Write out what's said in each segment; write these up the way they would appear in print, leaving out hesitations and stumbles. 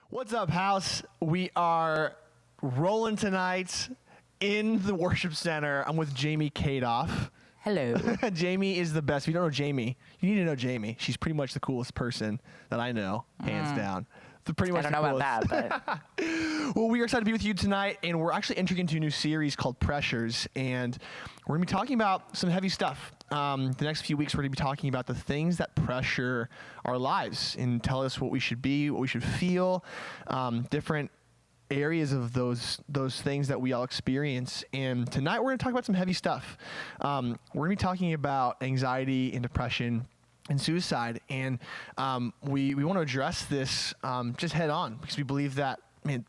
What's up, house? We are rolling tonight in the worship center. I'm with Jamie Katoff. Hello. Jamie is the best. If you don't know Jamie, you need to know Jamie. She's pretty much the coolest person that I know, hands down. Pretty much I don't know about that, but well, we are excited to be with you tonight, and we're actually entering into a new series called Pressures, and we're going to be talking about some heavy stuff. The next few weeks, we're going to be talking about the things that pressure our lives and tell us what we should be, what we should feel, different areas of those things that we all experience. And tonight, we're going to talk about some heavy stuff. We're going to be talking about anxiety and depression and suicide, and we want to address this just head on, because we believe that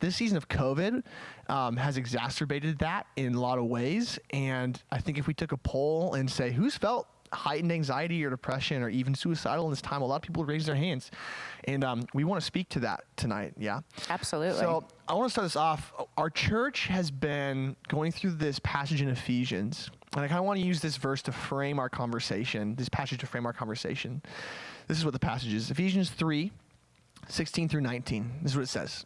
this season of COVID has exacerbated that in a lot of ways. And I think if we took a poll and say who's felt heightened anxiety or depression or even suicidal in this time, a lot of people raise their hands, and we want to speak to that tonight. Yeah, absolutely. So I want to start this off. Our church has been going through this passage in Ephesians, and I kind of want to use this verse to frame our conversation, this passage to frame our conversation. This is what the passage is. Ephesians 3:16 through 19. This is what it says.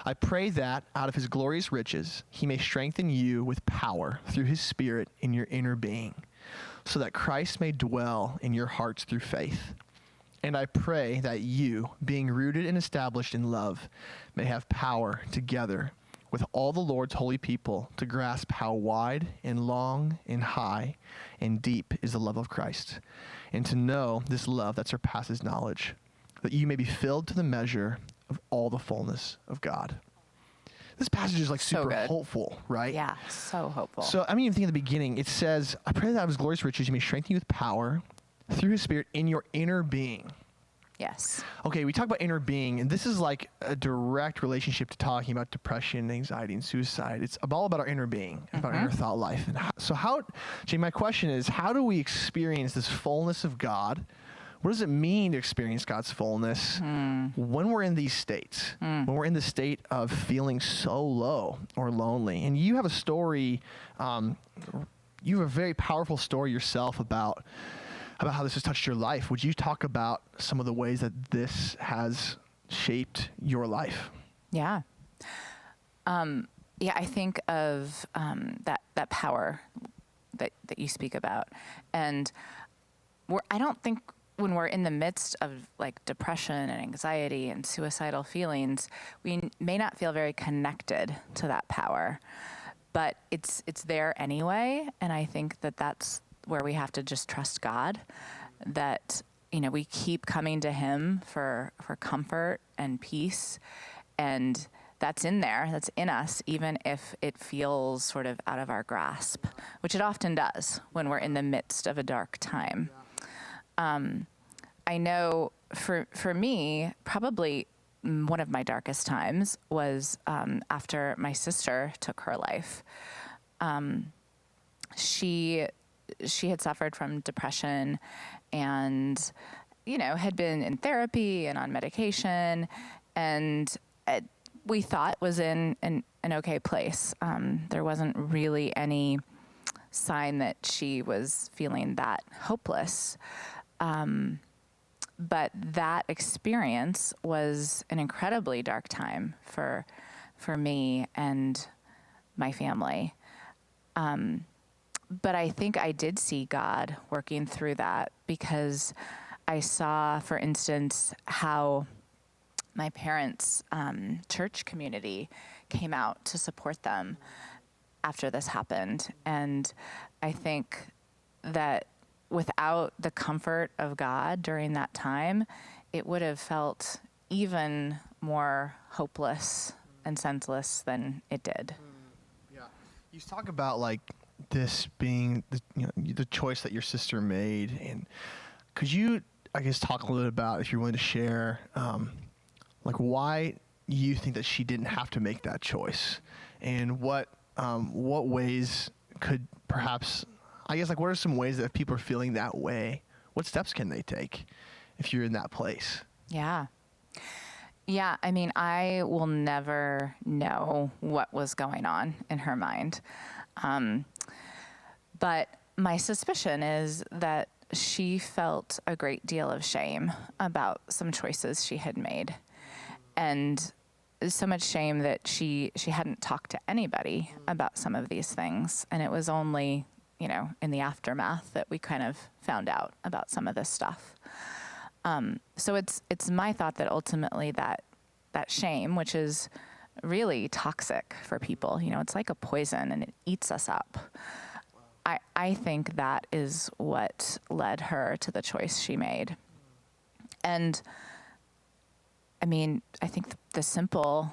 I pray that out of his glorious riches, he may strengthen you with power through his Spirit in your inner being, so that Christ may dwell in your hearts through faith. And I pray that you, being rooted and established in love, may have power together with all the Lord's holy people to grasp how wide and long and high and deep is the love of Christ, and to know this love that surpasses knowledge, that you may be filled to the measure of all the fullness of God. This passage is like super hopeful, right? Yeah, so hopeful. So I mean, even think at the beginning, it says, I pray that out of his glorious riches, you may strengthen you with power through his Spirit in your inner being. Yes. Okay, we talk about inner being, and this is like a direct relationship to talking about depression, anxiety, and suicide. It's all about our inner being, about our inner thought life. And Jay, my question is, how do we experience this fullness of God? What does it mean to experience God's fullness when we're in these states, when we're in the state of feeling so low or lonely? And you have a story, you have a very powerful story yourself about how this has touched your life. Would you talk about some of the ways that this has shaped your life? Yeah. I think of that power that you speak about. And I don't think when we're in the midst of like depression and anxiety and suicidal feelings, we may not feel very connected to that power, but it's there anyway. And I think that that's where we have to just trust God, that, we keep coming to him for comfort and peace. And that's in there, that's in us, even if it feels sort of out of our grasp, which it often does when we're in the midst of a dark time. I know for me, probably one of my darkest times was after my sister took her life. She had suffered from depression and, had been in therapy and on medication, and we thought was in an okay place. There wasn't really any sign that she was feeling that hopeless. But that experience was an incredibly dark time for me and my family. But I think I did see God working through that, because I saw, for instance, how my parents' church community came out to support them after this happened. And I think that without the comfort of God during that time, it would have felt even more hopeless and senseless than it did. Yeah. You talk about like this being the choice that your sister made, and could you, I guess, talk a little bit about, if you're willing to share, like why you think that she didn't have to make that choice, and what ways could perhaps, I guess, like what are some ways that if people are feeling that way, what steps can they take if you're in that place? Yeah. Yeah, I mean, I will never know what was going on in her mind. But my suspicion is that she felt a great deal of shame about some choices she had made. And so much shame that she hadn't talked to anybody about some of these things. And it was only, in the aftermath that we kind of found out about some of this stuff. So it's my thought that ultimately that shame, which is really toxic for people, it's like a poison and it eats us up. I think that is what led her to the choice she made. And I mean, I think the simple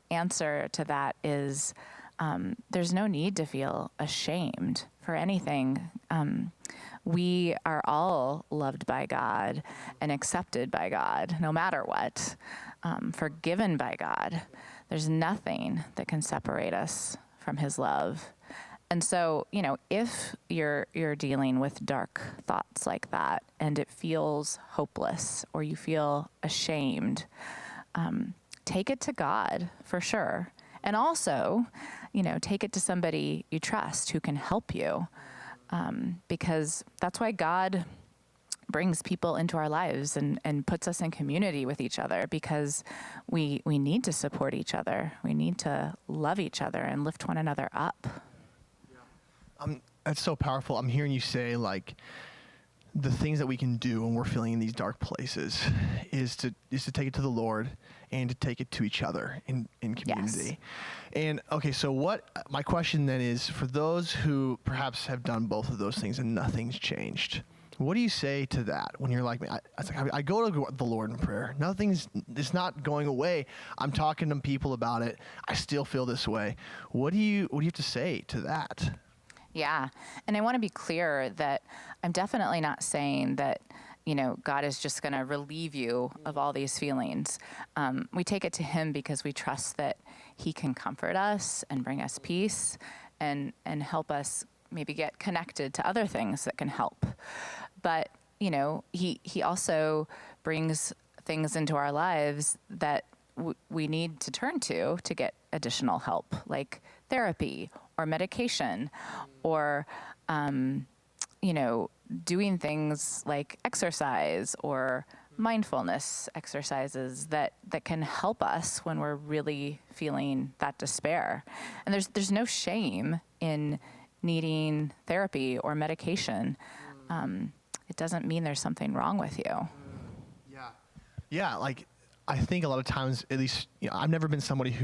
answer to that is there's no need to feel ashamed for anything. We are all loved by God and accepted by God, no matter what, forgiven by God. There's nothing that can separate us from his love. And so, if you're dealing with dark thoughts like that and it feels hopeless or you feel ashamed, take it to God for sure. And also, take it to somebody you trust who can help you. Because that's why God brings people into our lives and puts us in community with each other, because we need to support each other. We need to love each other and lift one another up. That's so powerful. I'm hearing you say, like, the things that we can do when we're feeling in these dark places is to take it to the Lord and to take it to each other in community. Yes. And okay, so my question then is, for those who perhaps have done both of those things and nothing's changed, what do you say to that when you're like me? I go to the Lord in prayer. It's not going away. I'm talking to people about it. I still feel this way. What do you have to say to that? Yeah. And I want to be clear that I'm definitely not saying that, God is just going to relieve you of all these feelings. We take it to him because we trust that he can comfort us and bring us peace and help us maybe get connected to other things that can help. But, he also brings things into our lives that we need to turn to get additional help, like therapy or medication or, doing things like exercise or mindfulness exercises that can help us when we're really feeling that despair. And there's no shame in needing therapy or medication. It doesn't mean there's something wrong with you. Yeah. Like, I think a lot of times, at least, I've never been somebody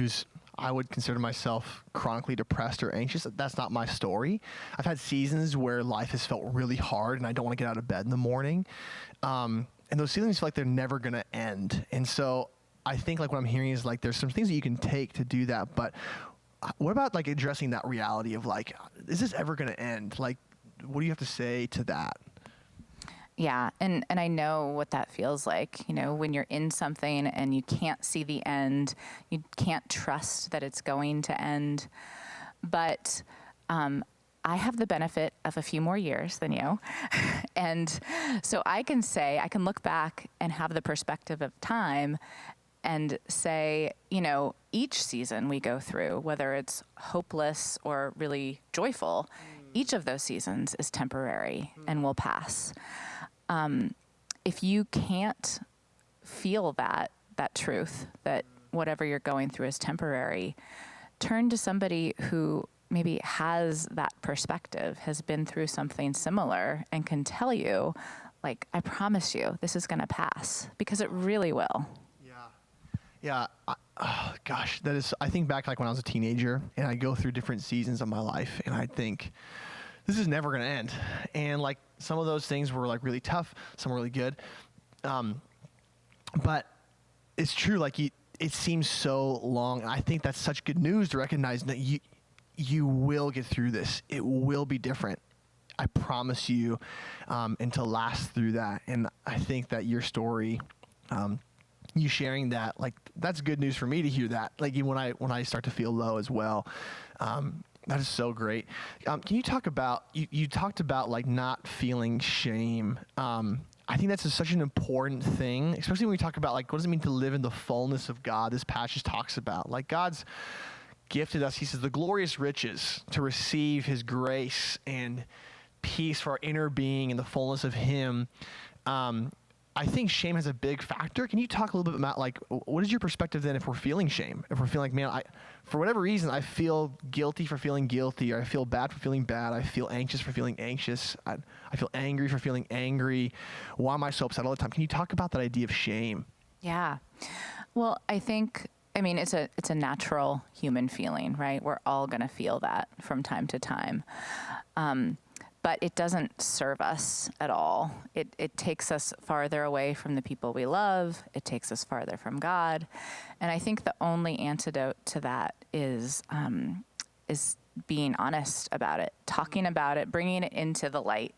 I would consider myself chronically depressed or anxious. That's not my story. I've had seasons where life has felt really hard and I don't want to get out of bed in the morning. And those feelings feel like they're never going to end. And so I think, like, what I'm hearing is, like, there's some things that you can take to do that. But what about, like, addressing that reality of, like, is this ever going to end? Like, what do you have to say to that? Yeah, and I know what that feels like, when you're in something and you can't see the end, you can't trust that it's going to end. But I have the benefit of a few more years than you. And so I can look back and have the perspective of time and say, each season we go through, whether it's hopeless or really joyful, each of those seasons is temporary and will pass. If you can't feel that truth, that whatever you're going through is temporary, turn to somebody who maybe has that perspective, has been through something similar, and can tell you, like, I promise you, this is going to pass, because it really will. Yeah. Gosh, I think back, like, when I was a teenager and I go through different seasons of my life and I think, this is never going to end. And, like, some of those things were, like, really tough. Some were really good. But it's true. Like, it seems so long. And I think that's such good news to recognize that you will get through this. It will be different. I promise you, and to last through that. And I think that your story, you sharing that, like, that's good news for me to hear that. Like, even when I start to feel low as well. That is so great. Can you talk about, you talked about, like, not feeling shame. I think that's such an important thing, especially when we talk about, like, what does it mean to live in the fullness of God? This passage talks about, like, God's gifted us, he says, the glorious riches to receive his grace and peace for our inner being and the fullness of him. I think shame has a big factor. Can you talk a little bit about, like, what is your perspective then if we're feeling shame? If we're feeling like, man, for whatever reason, I feel guilty for feeling guilty, or I feel bad for feeling bad, I feel anxious for feeling anxious, I feel angry for feeling angry. Why am I so upset all the time? Can you talk about that idea of shame? Yeah. Well, I mean, it's a natural human feeling, right? We're all going to feel that from time to time. But it doesn't serve us at all. It takes us farther away from the people we love. It takes us farther from God. And I think the only antidote to that is being honest about it, talking about it, bringing it into the light,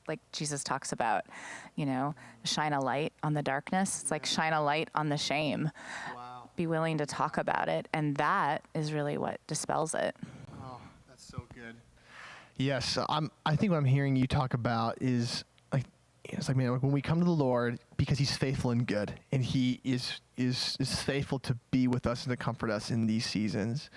like Jesus talks about, shine a light on the darkness. It's like shine a light on the shame. Wow. Be willing to talk about it. And that is really what dispels it. Oh, that's so good. Yes, I think what I'm hearing you talk about is like, it's like, man, when we come to the Lord, because He's faithful and good, and He is faithful to be with us and to comfort us in these seasons,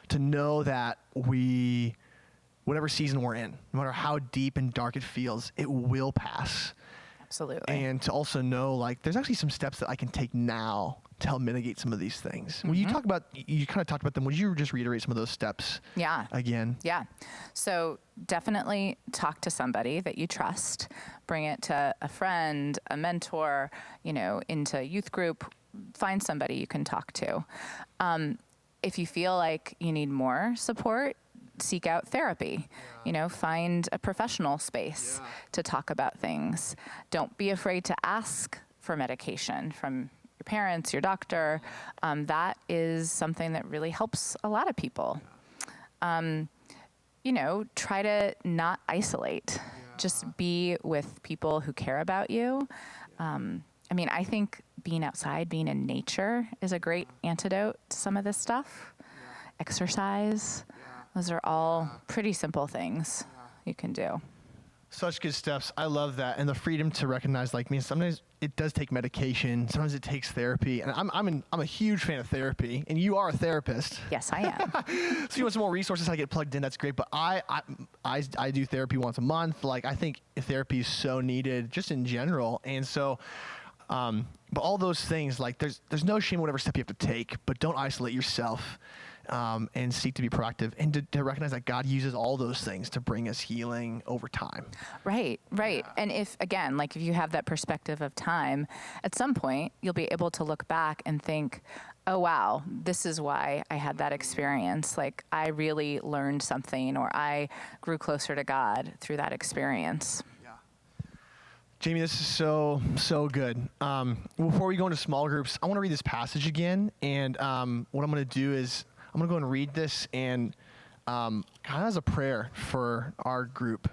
to know that whatever season we're in, no matter how deep and dark it feels, it will pass. Absolutely. And to also know, like, there's actually some steps that I can take now to help mitigate some of these things. Mm-hmm. When you talk about, you kind of talked about them, would you just reiterate some of those steps? Yeah. Again? Yeah. So definitely talk to somebody that you trust. Bring it to a friend, a mentor, into youth group. Find somebody you can talk to. If you feel like you need more support, seek out therapy. Find a professional space to talk about things. Don't be afraid to ask for medication from your parents, your doctor. That is something that really helps a lot of people. Try to not isolate. Just be with people who care about you. I think being outside, being in nature is a great antidote to some of this stuff. Exercise. Those are all pretty simple things you can do. Such good steps. I love that. And the freedom to recognize, like, me, sometimes it does take medication. Sometimes it takes therapy. And I'm a huge fan of therapy. And you are a therapist. Yes, I am. So you want some more resources how to get plugged in, that's great. But I do therapy once a month. Like, I think therapy is so needed just in general. And so, but all those things, like, there's no shame in whatever step you have to take, but don't isolate yourself. And seek to be proactive, and to recognize that God uses all those things to bring us healing over time. Right. Yeah. And if you have that perspective of time, at some point you'll be able to look back and think, oh, wow, this is why I had that experience. Like, I really learned something, or I grew closer to God through that experience. Jamie, this is so good. Before we go into small groups, I want to read this passage again. And what I'm going to do is I'm going to go and read this and kind of as a prayer for our group.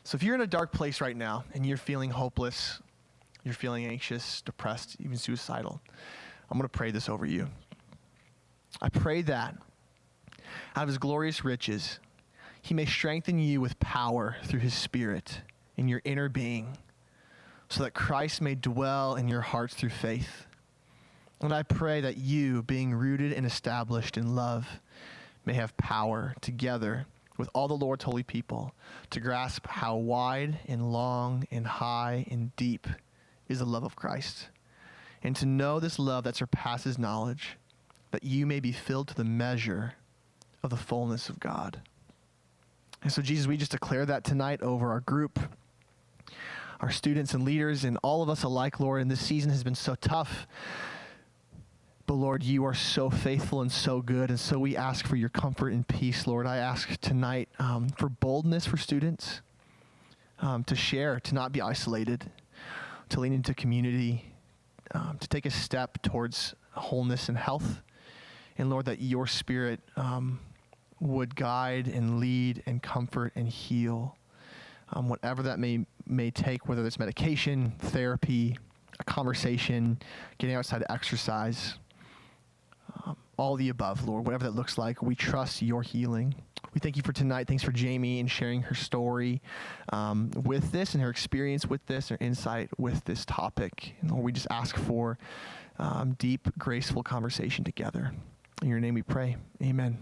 So if you're in a dark place right now and you're feeling hopeless, you're feeling anxious, depressed, even suicidal, I'm going to pray this over you. I pray that out of His glorious riches, He may strengthen you with power through His Spirit in your inner being, so that Christ may dwell in your hearts through faith. And I pray that you, being rooted and established in love, may have power together with all the Lord's holy people to grasp how wide and long and high and deep is the love of Christ, and to know this love that surpasses knowledge, that you may be filled to the measure of the fullness of God. And so, Jesus, we just declare that tonight over our group, our students and leaders, and all of us alike, Lord. And this season has been so tough. But Lord, you are so faithful and so good. And so we ask for your comfort and peace, Lord. I ask tonight for boldness for students, to share, to not be isolated, to lean into community, to take a step towards wholeness and health. And Lord, that your Spirit would guide and lead and comfort and heal, whatever that may take, whether it's medication, therapy, a conversation, getting outside to exercise, all the above, Lord, whatever that looks like. We trust your healing. We thank you for tonight. Thanks for Jamie and sharing her story with this and her experience with this, her insight with this topic. And Lord, we just ask for deep, graceful conversation together. In your name we pray. Amen.